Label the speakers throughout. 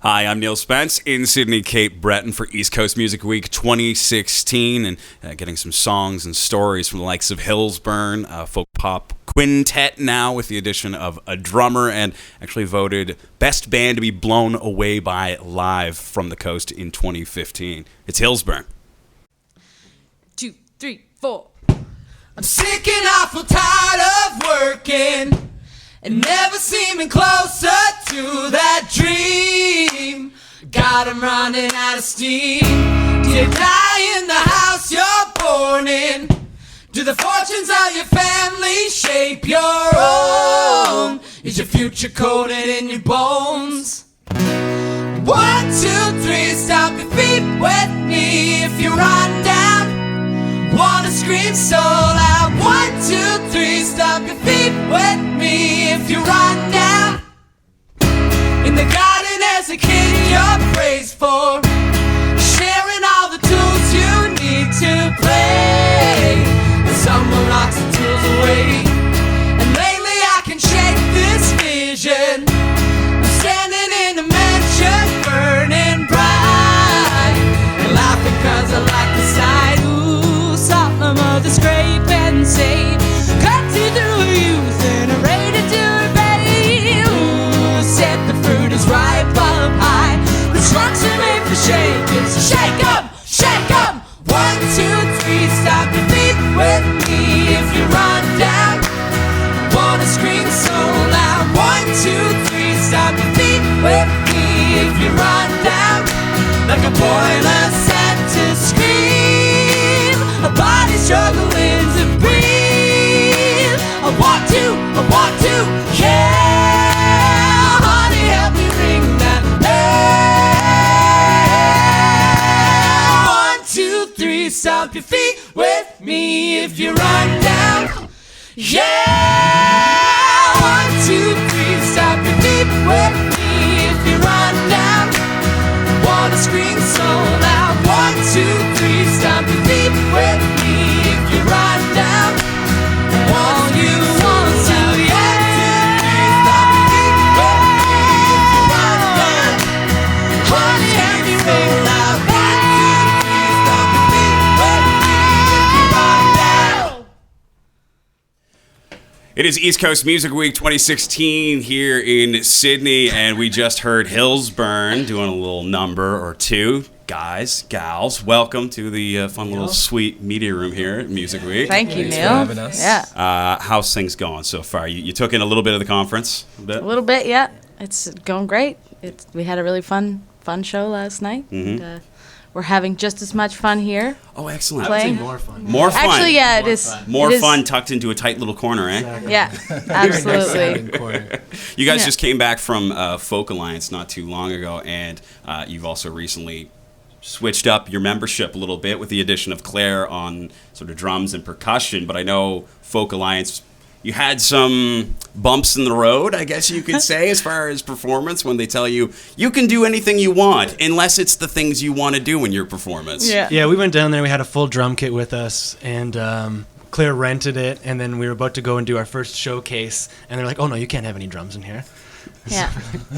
Speaker 1: Hi, I'm Neil Spence in Sydney, Cape Breton for East Coast Music Week 2016, and getting some songs and stories from the likes of Hillsburn, folk pop quintet now with the addition of a drummer, and actually voted best band to be blown away by live from the coast in 2015. It's Hillsburn.
Speaker 2: 2, 3, 4.
Speaker 3: I'm sick and awful tired of working and never seeming closer to that dream. God, I'm running out of steam. Do you die in the house you're born in? Do the fortunes of your family shape your own? Is your future coded in your bones? 1, 2, 3, stomp your feet with me if you run down. Wanna scream so loud. 1, 2, 3, stomp your feet with me if you run down. In the garden as a kid you're praised for sharing all the tools you need to play. And someone knocks the tools away. And lately I can shake this vision. I'm standing in a mansion burning bright and laughing cause I like the sight. Ooh, solemn of the scrape and save. Cut you through youth and a ready to evade. Ooh, said the fruit is ripe up high. The trunks are made for shaking, so shake 'em, shake 'em. 1, 2, 3, stop your feet with me if you run down. Wanna scream so loud. 1, 2, 3, stop your feet with me if you run down. Like a boiler set to scream, a body struggling to breathe. I want to, yeah. Honey, help me ring that bell. 1, 2, 3, stomp your feet with me if you run down. Yeah. 1, 2, 3, stomp your feet with me if you run down. Wanna scream so loud. 1, 2, 3, stomp your feet with me if you run down. Want to, yeah. Stop your feet with me if you run down. Honey, help me ring loud. 1, 2, 3, stop your feet with me if you run down.
Speaker 1: It is East Coast Music Week 2016 here in Sydney, and we just heard Hillsburn doing a little number or two. Guys, gals, welcome to the fun little sweet media room here at Music Week.
Speaker 2: Thank you,
Speaker 4: Thanks
Speaker 2: Neil.
Speaker 4: for having us.
Speaker 2: Yeah,
Speaker 1: How's things going so far? You took in a little bit of the conference? A bit?
Speaker 2: a little bit. Yeah, it's going great. We had a really fun show last night.
Speaker 1: Mm-hmm.
Speaker 2: And, we're having just as much fun here.
Speaker 1: Oh, excellent.
Speaker 2: Playing.
Speaker 4: More fun.
Speaker 1: More fun.
Speaker 2: Actually, yeah, it is.
Speaker 1: More
Speaker 2: it is-
Speaker 1: fun tucked into a tight little corner, eh?
Speaker 4: Exactly.
Speaker 2: Yeah, absolutely.
Speaker 1: You guys
Speaker 2: Yeah.
Speaker 1: just came back from Folk Alliance not too long ago, and you've also recently switched up your membership a little bit with the addition of Claire on sort of drums and percussion. But I know Folk Alliance, you had some bumps in the road, I guess you could say, as far as performance, when they tell you you can do anything you want unless it's the things you want to do in your performance.
Speaker 2: Yeah.
Speaker 4: Yeah, we went down there. We had a full drum kit with us, and Claire rented it. And then we were about to go and do our first showcase, and they're like, "Oh no, you can't have any drums in here."
Speaker 2: Yeah.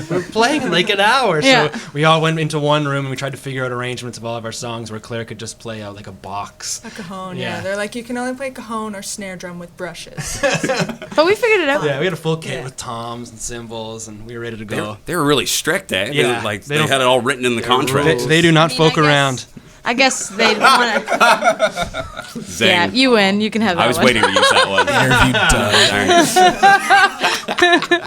Speaker 4: We're playing in like an hour,
Speaker 2: Yeah.
Speaker 4: so we all went into one room and we tried to figure out arrangements of all of our songs where Claire could just play out like a box.
Speaker 5: A cajon,
Speaker 4: Yeah.
Speaker 5: yeah. They're like, you can only play cajon or snare drum with brushes.
Speaker 2: But we figured it out.
Speaker 4: Yeah, we had a full kit
Speaker 5: Yeah.
Speaker 4: with toms and cymbals, and we were ready to
Speaker 1: They
Speaker 4: go.
Speaker 1: were, they were really strict, eh?
Speaker 4: Yeah.
Speaker 1: They
Speaker 4: They don't-
Speaker 1: had it all written in the contract.
Speaker 4: They do not
Speaker 2: I mean,
Speaker 4: folk
Speaker 2: I guess-
Speaker 4: around.
Speaker 2: I guess they want to.
Speaker 1: Zing.
Speaker 2: Yeah, you win. You can have that
Speaker 1: I was
Speaker 2: one.
Speaker 1: waiting to use that one.
Speaker 4: Interview done.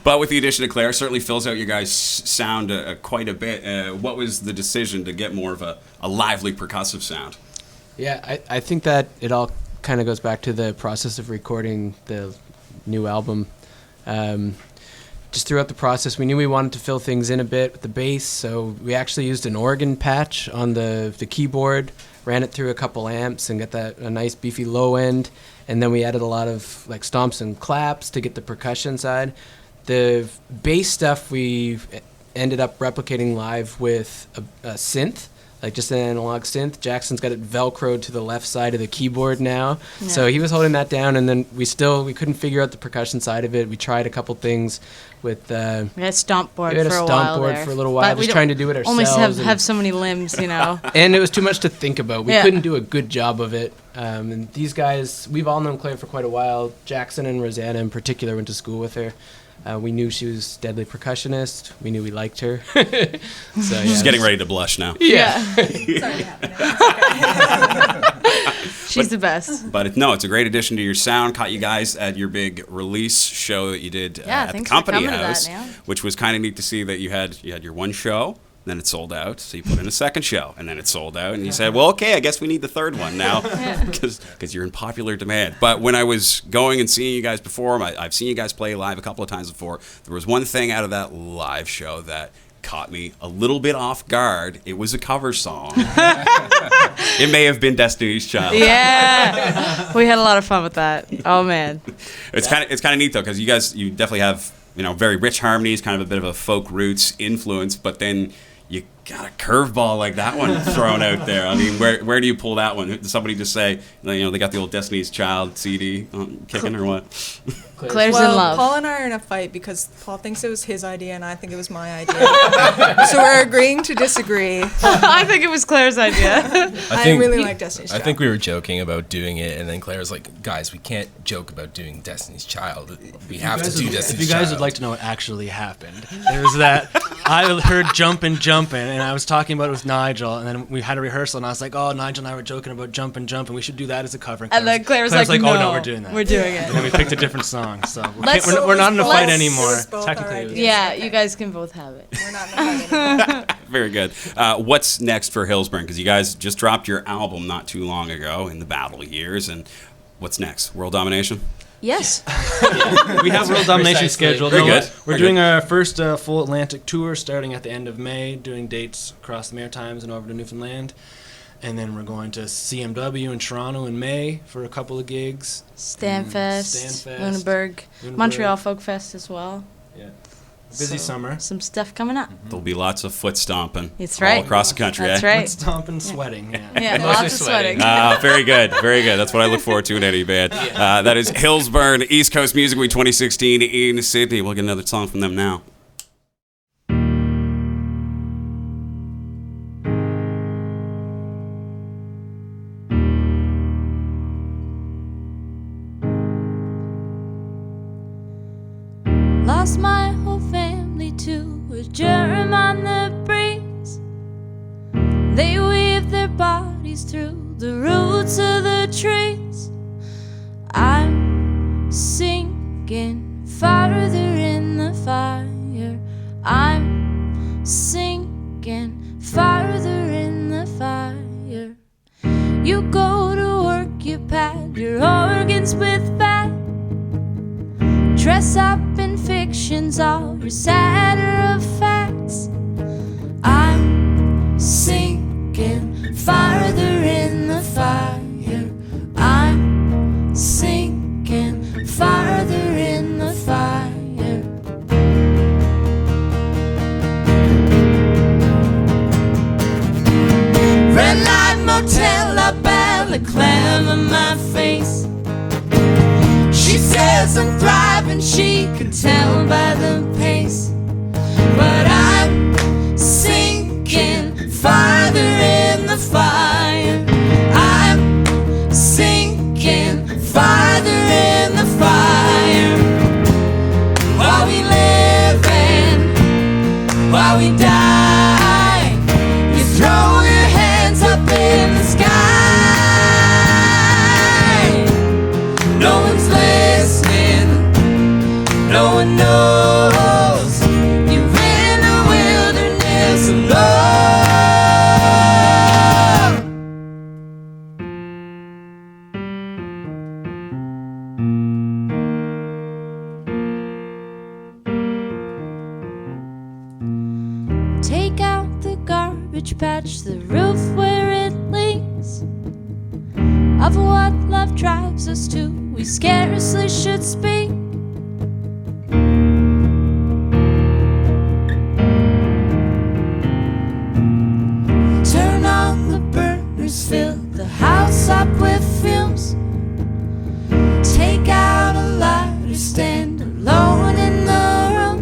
Speaker 1: But with the addition of Claire, it certainly fills out your guys' sound quite a bit. What was the decision to get more of a lively percussive sound?
Speaker 6: Yeah, I think that it all kind of goes back to the process of recording the new album. Just throughout the process, we knew we wanted to fill things in a bit with the bass, so we actually used an organ patch on the keyboard, ran it through a couple amps and got that a nice beefy low end, and then we added a lot of like stomps and claps to get the percussion side. The bass stuff we ended up replicating live with a synth, like just an analog synth. Jackson's got it velcroed to the left side of the keyboard now. So he was holding that down, and then we couldn't figure out the percussion side of it. We tried a couple things with
Speaker 2: We had a stomp board
Speaker 6: we had a
Speaker 2: for a
Speaker 6: stomp
Speaker 2: while
Speaker 6: board
Speaker 2: there.
Speaker 6: for a little while,
Speaker 2: But we
Speaker 6: just
Speaker 2: don't
Speaker 6: trying to do it ourselves.
Speaker 2: Only
Speaker 6: and-
Speaker 2: have so many limbs, you know.
Speaker 6: and it was too much to think about. We
Speaker 2: Yeah.
Speaker 6: couldn't do a good job of it. And these guys, we've all known Claire for quite a while. Jackson and Rosanna in particular went to school with her. We knew she was deadly percussionist. We knew we liked her. So yeah,
Speaker 1: She's getting ready to blush now.
Speaker 6: Yeah.
Speaker 5: It's already happening. It's okay.
Speaker 2: She's the best.
Speaker 1: But it's a great addition to your sound. Caught you guys at your big release show that you did
Speaker 2: Yeah,
Speaker 1: at the
Speaker 2: thanks for
Speaker 1: Company
Speaker 2: coming to that,
Speaker 1: House,
Speaker 2: yeah.
Speaker 1: which was kind of neat to see that you had your one show, then it sold out, so you put in a second show, and then it sold out, and you said, well, okay, I guess we need the third one now, because you're in popular demand. But when I was going and seeing you guys perform, I've seen you guys play live a couple of times before. There was one thing out of that live show that caught me a little bit off guard. It was a cover song. It may have been Destiny's Child.
Speaker 2: Yeah. We had a lot of fun with that. Oh, man.
Speaker 1: It's kind of neat though, because you definitely have very rich harmonies, kind of a bit of a folk roots influence, but then you got a curveball like that one thrown out there. I mean, where do you pull that one? Did somebody just say, they got the old Destiny's Child CD kicking or what?
Speaker 2: Claire's
Speaker 5: well,
Speaker 2: in love.
Speaker 5: Paul and I are in a fight because Paul thinks it was his idea and I think it was my idea. So we're agreeing to disagree.
Speaker 2: I think it was Claire's idea.
Speaker 5: I really like Destiny's Child.
Speaker 7: I think we were joking about doing it, and then Claire was like, guys, we can't joke about doing Destiny's Child. We have to do Destiny's Child.
Speaker 4: If you guys would like to know what actually happened, there was that. I heard jumpin', and I was talking about it with Nigel, and then we had a rehearsal, and I was like, oh, Nigel and I were joking about jumpin', we should do that as a cover.
Speaker 2: And then Claire was like,
Speaker 4: oh,
Speaker 2: no,
Speaker 4: no, we're doing that.
Speaker 2: We're doing it.
Speaker 4: And then we picked a different song, so
Speaker 2: Let's-
Speaker 4: we're not in a fight
Speaker 2: let's-
Speaker 4: anymore.
Speaker 5: It was both our
Speaker 4: Technically, it was-
Speaker 5: ideas.
Speaker 2: Yeah, you guys can both have it.
Speaker 5: We're not in a fight anymore.
Speaker 1: Very good. What's next for Hillsburn? Because you guys just dropped your album not too long ago in the battle years, and what's next? World domination?
Speaker 2: Yes.
Speaker 4: We have World Domination
Speaker 7: Precisely.
Speaker 4: scheduled.
Speaker 1: Very
Speaker 4: No,
Speaker 1: good.
Speaker 4: We're
Speaker 1: Very
Speaker 4: doing
Speaker 1: good.
Speaker 4: our first full Atlantic tour starting at the end of May, doing dates across the Maritimes and over to Newfoundland. And then we're going to CMW in Toronto in May for a couple of gigs.
Speaker 2: Stanfest,
Speaker 4: Stanfest,
Speaker 2: Lunenburg, Montreal Folk Fest as well.
Speaker 4: Yeah. Busy summer.
Speaker 2: Some stuff coming up.
Speaker 1: There'll be lots of foot stomping
Speaker 2: That's
Speaker 1: all
Speaker 2: right.
Speaker 1: across the country.
Speaker 2: That's
Speaker 1: eh?
Speaker 2: right.
Speaker 4: Stomping, sweating. Yeah.
Speaker 2: Yeah,
Speaker 7: Mostly
Speaker 2: lots of
Speaker 7: sweating.
Speaker 2: sweating.
Speaker 1: Very good, very good. That's what I look forward to in any band. That is Hillsburn, East Coast Music Week 2016 in Sydney. We'll get another song from them now.
Speaker 8: Lost my whole family to a germ on the breeze. They weave their bodies through the roots of the trees. I'm sinking farther in the fire. I'm sinking farther in the fire. You go to work, you pad your organs with fat. Dress up in fictions, all your sadder of facts. I'm sinking farther in the fire. I'm sinking farther in the fire. Red light motel, I balaclava my face. She says I'm thriving, she can tell by the pace. But I'm sinking farther in the fire. I'm sinking farther in the fire. While we live and while we die, you throw your hands up in the sky. No one's listening, no one knows. You're in the wilderness alone. Take out the garbage patch, the roof where it leaks. Of what love drives us to, we scarcely should speak. Turn on stand alone in the room?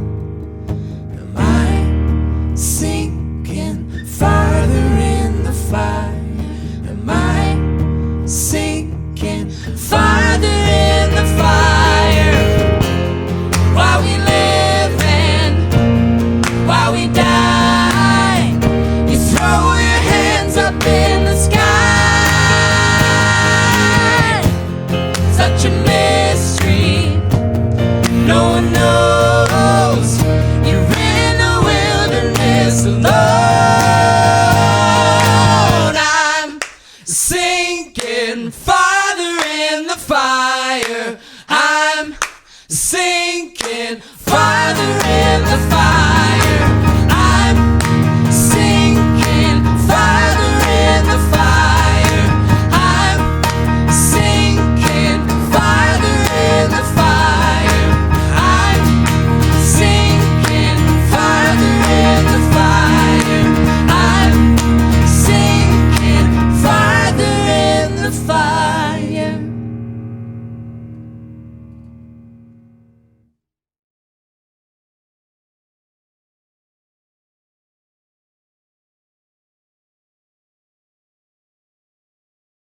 Speaker 8: Am I sinking farther in the fire? Am I sinking farther in the fire? While we live and while we die, you throw your hands up in the sky. Such a mystery, no one knows. You're in the wilderness alone. I'm sinking farther in the fire. I'm sinking farther in the fire.